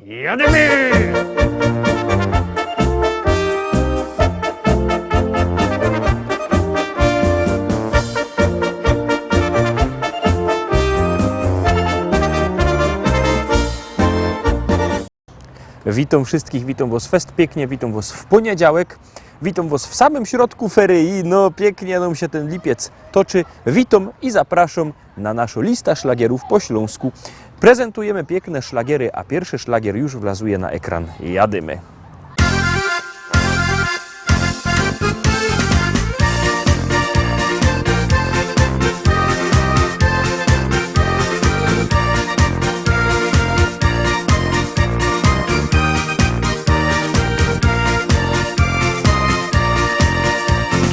Jadymy! Witam wszystkich, witam was fest pięknie, witam was w poniedziałek, witam was w samym środku ferii, no pięknie nam się ten lipiec toczy. Witam i zapraszam na naszą listę szlagierów po śląsku. Prezentujemy piękne szlagiery, a pierwszy szlagier już wlazuje na ekran. Jadymy!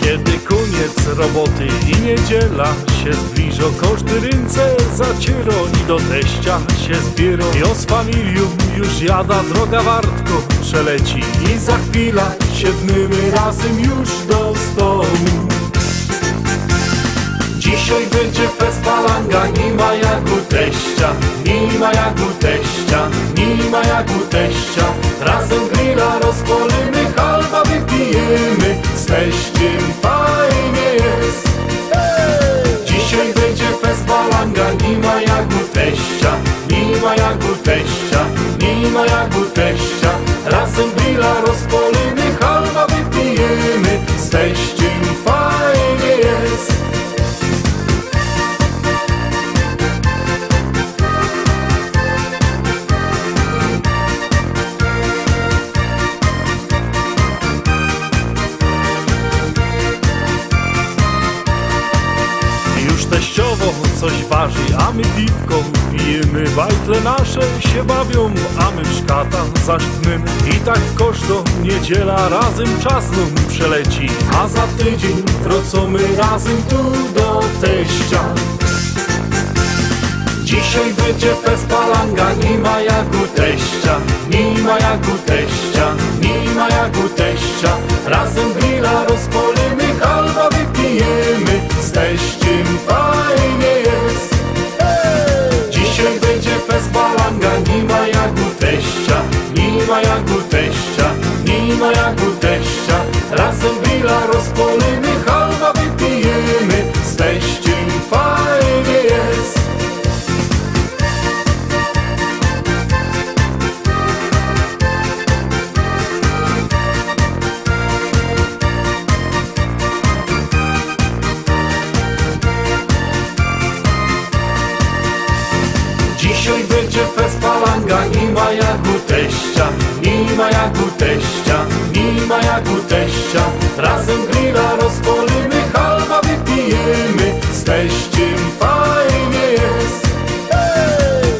Kiedy koniec roboty i niedziela się zbliża, każdy ręce zaciero i do teścia się zbiera. I z familią już jada, droga wartko przeleci i za chwilę siedmymy razem już do stołu. Dzisiaj będzie fest balanga, nie ma jak u teścia, nie ma jak u teścia, nie ma jak u teścia. Razem grilla rozpalimy, halba wypijemy, z teściem fajnie jest. Dzisiaj będzie fest balanga, nie ma jak u teścia, nie ma jak u teścia, nie ma jak u teścia. Razem grilla rozpalimy, halba wypijemy, z teściem fajnie jest. Teściowo coś waży, a my piwko pijemy. Bajtle nasze się bawią, a my w szkata zasztnymy. I tak koszto niedziela razem czas nam przeleci, a za tydzień wrócimy razem tu do teścia. Dzisiaj będzie fest balanga, nie ma jak u teścia, nie ma jak u teścia, nie ma jak u teścia. Razem grilla rozpalimy, halba wypijemy, z teściem fajnie jest. Dzisiaj będzie fest balanga, nie ma jak u teścia, nie ma jak u teścia, nie ma jak u teścia. Razem grilla rozpalimy, halba wypijemy, z teściem fajnie jest. Dzisiaj będzie fest balanga, nie ma jak u teścia, nie ma jak u teścia, nie ma jak u teścia. Razem grilla rozpalimy, halba wypijemy, z teściem fajnie jest.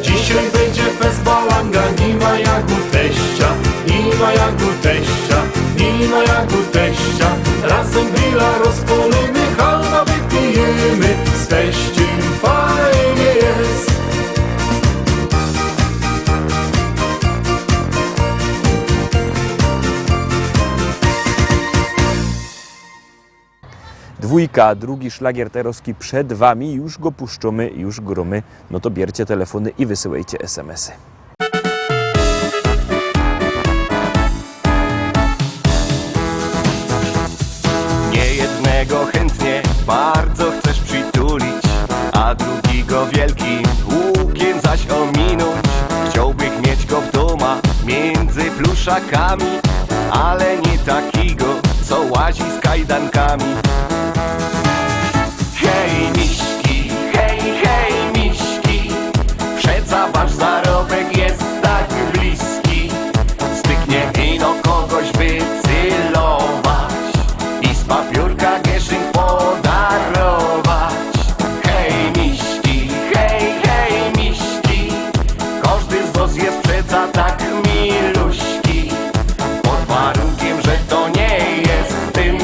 Dzisiaj będzie fest balanga, nie ma jak u teścia, nie ma jak u teścia, nie ma jak u teścia. Razem grilla rozpalimy, halba wypijemy, z teściem fajnie jest. Dwójka, drugi szlagier terowski przed wami, już go puszczamy, już gromy, no to bierzcie telefony i wysyłajcie SMS-y. Niejednego chętnie bardzo chcesz przytulić, a drugiego wielkim łukiem zaś ominąć. Chciałbyś mieć go w domu między pluszakami, ale nie takiego, co łazi z kajdankami. Hej miśki, hej miśki, przeca wasz zarobek jest tak bliski. Styknie ino kogoś wycylować i z papiórka kieszeń podarować. Hej miśki, hej miśki, każdy z was jest przeca tak miluśki. Pod warunkiem, że to nie jest tym,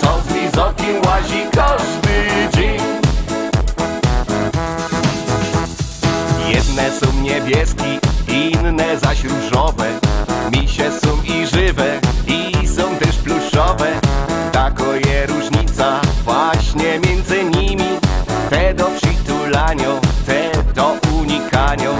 co z lizokiem łazi każdy dzień. Jedne są niebieski, inne zaś różowe. Misie są i żywe, i są też pluszowe. Tako je różnica właśnie między nimi. Te do przytulania, te do unikania.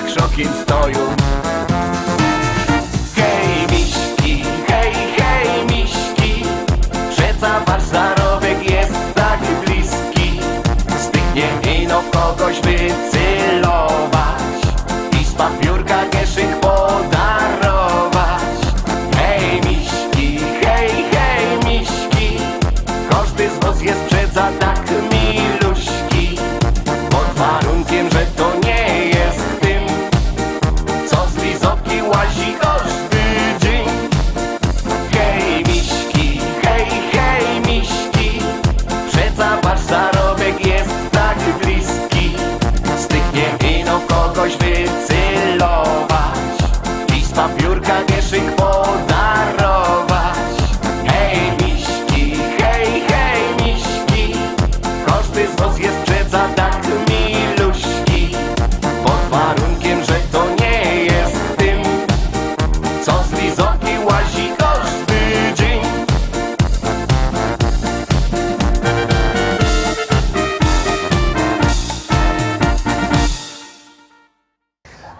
krzokiem stoją. Hej miśki, hej miśki, przeca wasz zarobek jest tak bliski. Styknie ino kogoś wycelować i z papiórka kieszeń podarować. Hej miśki, hej miśki, każdy z was jest przeca tak miluśki. Pod warunkiem, że to nie jest tym, co z lizoki łazi każdy dzień. Hej miśki, hej miśki, przeca wasz zarobek jest tak bliski. Styknie ino kogoś wycelować i z papiórka kieszeń podarować. Hej miśki, hej miśki, każdy z was jest przeca tak miluśki. Pod warunkiem, że to nie jest tym, co z lizoki łazi każdy dzień.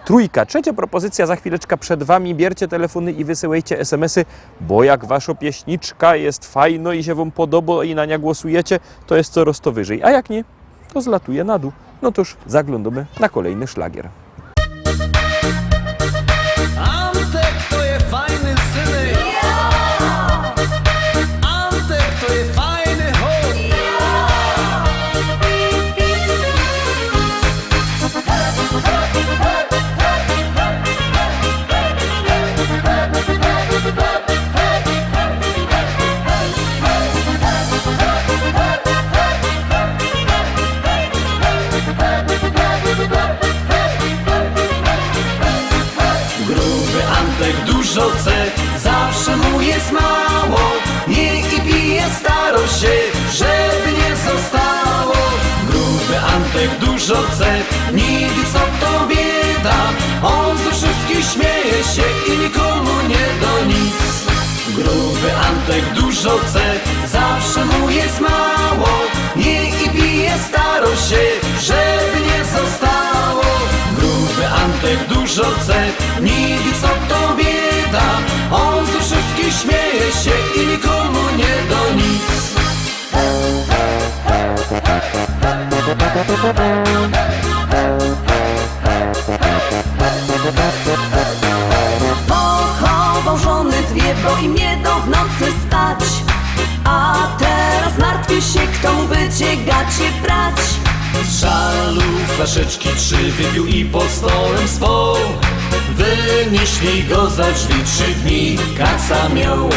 Trójka, trzecia propozycja za chwileczkę przed wami. Bierzcie telefony i wysyłajcie SMS-y, bo jak wasza pieśniczka jest fajno i się wam podoba i na nią głosujecie, to jest coraz to wyżej. A jak nie, to zlatuje na dół. No toż zaglądamy na kolejny szlagier. Antek to je fajny synek. Antek to je fajny chłop. Gruby Antek dużo chce, zawsze mu jest mało. Nie i pije, staro się, żeby nie zostało. Gruby Antek dużo chce, nigdy co to bieda. On ze wszystkich śmieje się i nikomu nie do nic. Gruby Antek dużo chce, zawsze mu jest mało. Nie i pije, staro się, żeby nie zostało. Gruby Antek dużo chce, nigdy co to bieda. On ze wszystkich śmieje się i nikomu nie do nic. Pochował żony dwie, bo im nie do w nocy spać. A teraz martwi się, kto mu będzie gacie brać. Z żalu flaszeczki 3 wypił i pod stołem spał. Wynieśli go za drzwi, 3 dni kaca miał.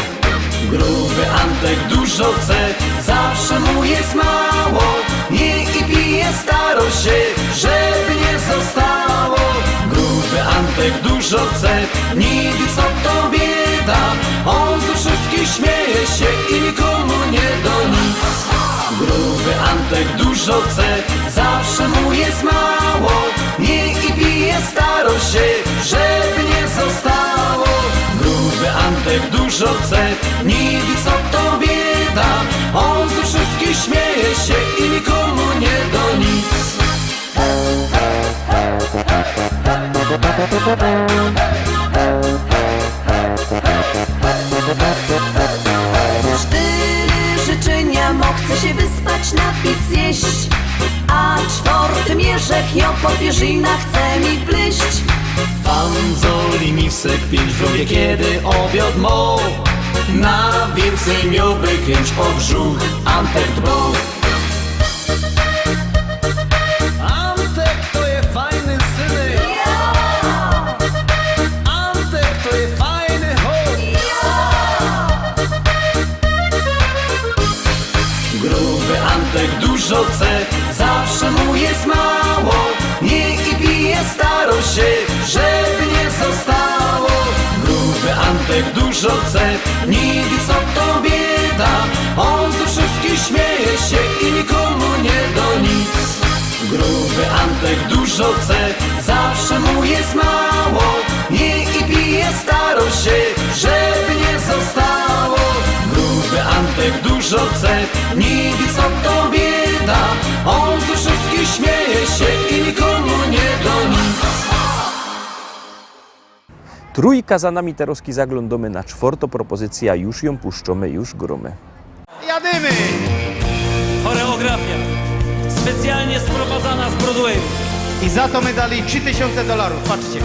Gruby Antek dużo chce, zawsze mu jest mało. Nie i pije, staro się, żeby nie zostało. Gruby Antek dużo chce, nigdy co to bieda. On ze wszystkich śmieje się i nikomu nie do nic. Gruby Antek dużo chce, zawsze mu jest mało. Nie i pije, staro się, żeby nie zostało. Gruby Antek dużo chce, nigdy co to bieda. On ze wszystkich śmieje się i nikomu nie do nic. Cztery życzenia mo chce się wyspać, napić, zjeść. A czwartym jeżek ją po pierzynach chce mi wleść. Fanzoli misek 5 w robię, kiedy obiad mo. Na więcej miowy chęć o brzuch Antek dbał. Antek to je fajny synek. Antek to je fajny chłop. Gruby Antek dużo chce, zawsze mu jest mało. Nie i pije, staro się, żeby nie zostało. Gruby Antek dużo chce, nigdy co to bieda. On ze wszystkich śmieje się i nikomu nie do nic. Gruby Antek dużo chce, zawsze mu jest mało. Nie i pije, staro się, żeby nie zostało. Gruby Antek dużo chce, nigdy co to bieda. On ze wszystkich śmieje się i nikomu nie do nic. trójka za nami, teraz zaglądamy na czwartą propozycję, a już ją puszczamy, już gromy. Jadymy! Choreografia specjalnie sprowadzana z Broadwayu. I za to my dali $3000, patrzcie.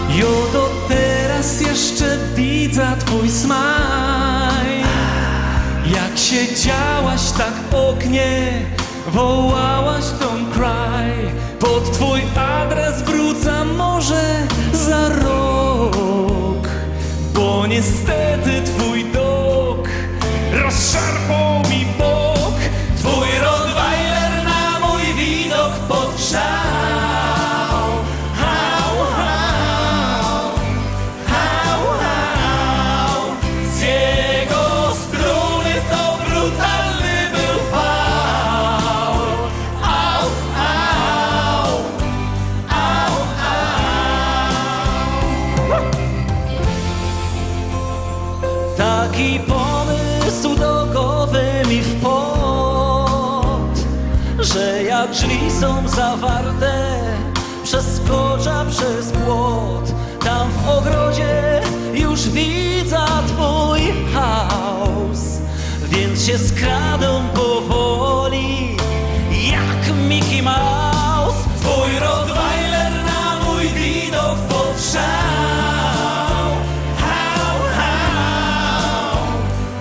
Jo, do teraz jeszcze widzę twój smaj. Jak siedziałaś tak w oknie, wołałaś don't cry. Pod twój adres wrócę może za rok, bo niestety twój dog rozszarpał mi bok. Twój Rottweiler na mój widok podgrzał. Hał, hał, hał, hał. Z jego struny to brutalny był fał. Au, au, au, au. Taki pomysł do głowy mi wpadł, że jak drzwi są zawarte, przeskoczę przez płot. Tam w ogrodzie już widzę twój chaos, więc się skradą powoli jak Mickey Mouse. Twój Rottweiler na mój widok powstrzał. Hał, hał,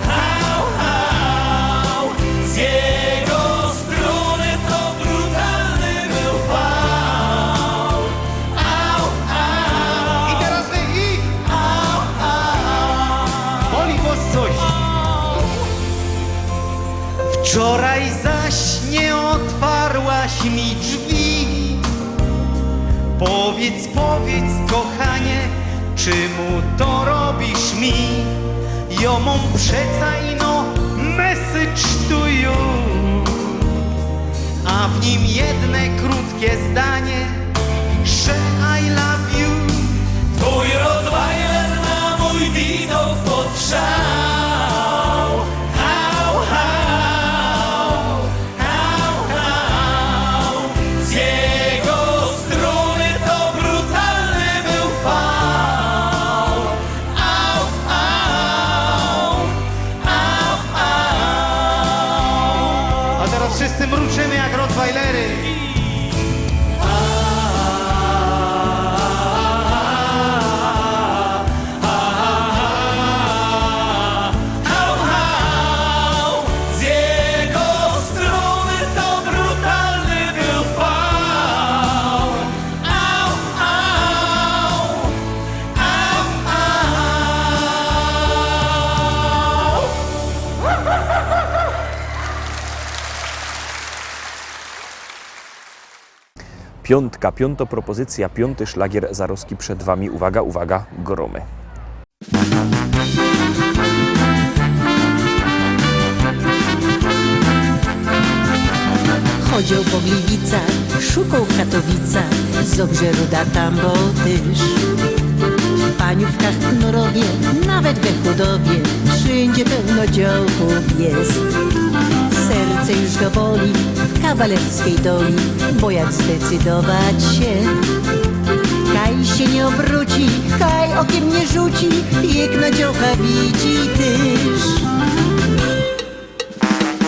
hał, hał. Z jego struny to brutalny był fał. Au, au, I teraz wy i au, au. boli was coś. Wczoraj zaś nie otwarłaś mi drzwi. Powiedz, powiedz, kochanie, czemu to robisz mi? Ja mam przeca ino message to you, a w nim jedne krótkie zdanie, że I love you. Twój Rottweiler na mój widok podgrzał. Hał, hał, hał, hał. Z jego struny to brutalny był fał. Au, au, au, au. A teraz wszyscy mruczymy jak Rottweilery. Hał, hał. Z jego struny to brutalny był fał. Au, au, au, au. Piąta propozycja, piąty szlagier Zaroski przed wami. Uwaga, uwaga, gromy. Chodził po Gliwicach, szukał w Katowicach, z Obrzeruda tam bo tyż. W Paniówkach, w Knorowie, nawet we Chudowie, wszędzie pełno działków jest. Serce już go boli w kawalerskiej doli, bo jak zdecydować się, kaj się nie obróci, kaj okiem nie rzuci, jak na dziołcha widzi tyż.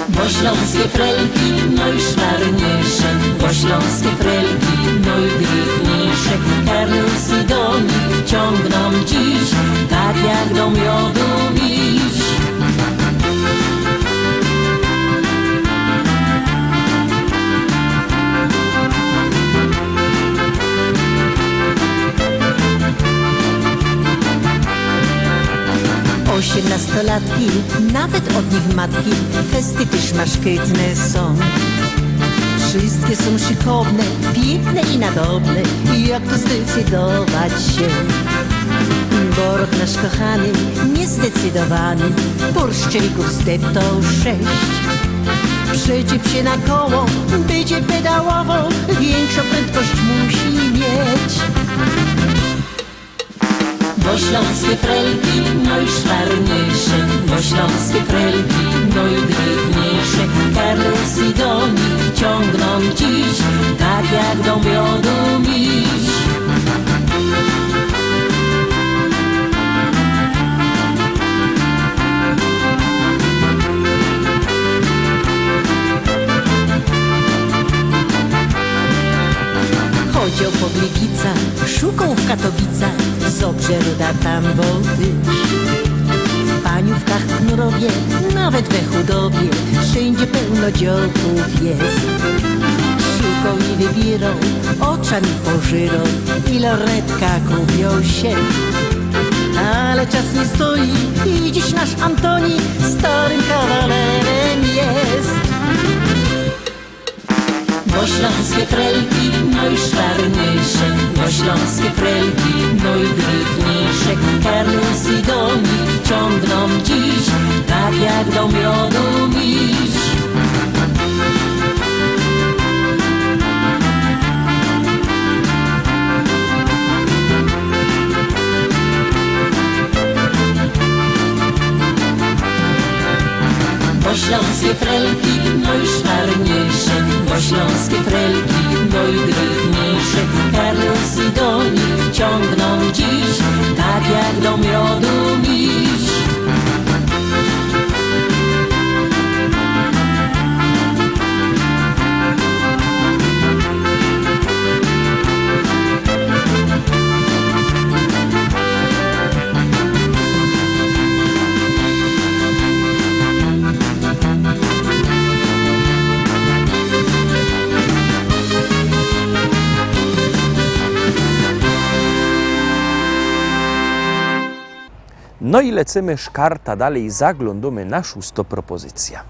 Bo śląskie frelki, no i szwarniejsze, bo śląskie frelki, no i gryfniejsze, Karlusy do nich ciągną dziś, tak jak do miodu bić. Osiemnastolatki, nawet od nich matki, festy też maszkytne są. Wszystkie są szykowne, piękne i nadobne, jak tu zdecydować się? Bo rok nasz kochany, niezdecydowany, burszczyków zdeptał 6. Przyczep się na koło, będzie pedałował, większą prędkość musi mieć. Bo śląskie frelki, no i szwarniejsze, bo śląskie frelki, no i gryfniejsze, Karlusy do nich ciągną dziś, tak jak do miodu miś. Chodził po Gliwicach, szukał w Katowicach, z Obrzeruda tam był tyż. W Paniówkach, Knurowie, nawet we Chudowie, wszędzie pełno działków jest. Szukał i wybierał, oczami pożyrał i lornetka kupił się. Ale czas nie stoi i dziś nasz Antoni starym kawalerem jest. Bo śląskie frelki, no i szwarniejsze, bo śląskie frelki, no i gryfniejsze. Karlus i Donik ciągną dziś, tak jak do miodu miś. Bo śląskie frelki, no i szwarniejsze, bo śląskie frelki, no i gryfniejsze. Karlus i Donik ciągną dziś, tak jak do miodu miś. No i lecimy szkarta dalej, zaglądamy na 6. propozycja.